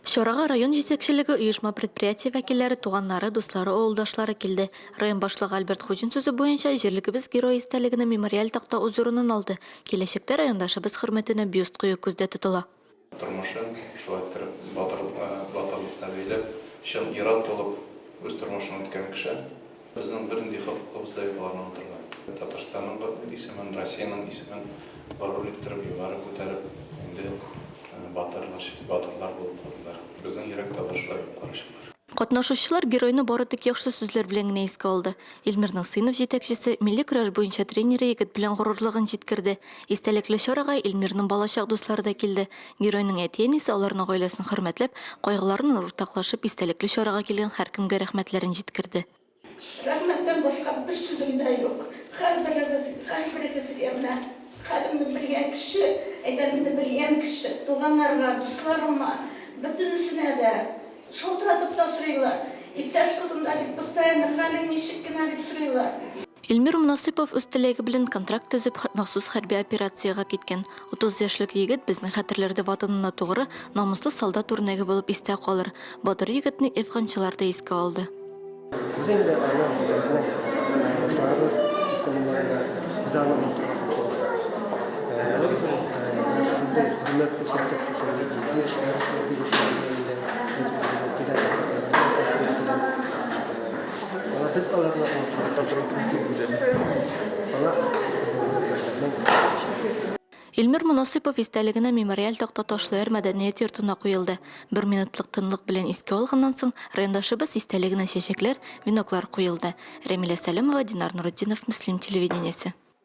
Шорага район жетекшілігі ұйышма предприятие вәкілері, туғаннары, достары, олдашлары келді. Район башлығы Альберт Хужин сөзі бойынша жерлігібіз герой істәлігіні мемориал тақта ұзырынан алды. Келешекте райондашыбыз хұрметіне бюст қойы көзде тұтыла. Тұрмышын шулайттырып, батырлықта бейлеп, шын иран толып, өз тұрмышын өткен кіші. Біздің біріндей қылыққа ұстайықларынан тұрған. Татарстанның исімін, Россияның исімін барулеттіріп, евары көтеріп, енді батырлар болып қалдылар. Біздің ерек талашылар, қарашылар. Қатнашушылар геройны бары тек яқшы сөздер білен генә еске алды. Илмирның сыйныф жетекшісі милли көрәш бойынша тренері егет білен ғорурлығын жеткірді. Истәлеклі шораға Илмирның балашақ дуслары да келді. Геройның әтиенесі оларының ғойласын хөрмәтләп, қойғыларын ортақлашып истәлеклі шораға келген һәркемгә рәхмәтләрен жеткірді. Рәхмәттән башка бер сүзем дә юк. Һәрберегезгә менә хәлемне белгән кеше, әйтәмне белгән кеше, туганнарга, дусларыма, бөтенесенә дә шалтыратып та сорыйлар. Иптәш кызым да дип, постоянно хәлең ничек кенә дип сорыйлар. Илмир Мунасипов үз теләге белән контракт төзеп махсус хәрби операциягә киткән. 30 яшьлек егет безнең хәтерләрдә ватанына тугры намуслы солдат үрнәге булып истә калыр. Батыр егетне әфганчылар да искә алды. Илмир Мунасипов истәлегенә мемориал тақта ташлар мәдәният йортына куелды. 1 минутлык тынлык белән искә алганнан соң райондашыбыз истәлегенә чәчәкләр, веноклар куелды. Рамиля Сәлимова, Динар Нуруддинов, Муслим телевидениесе.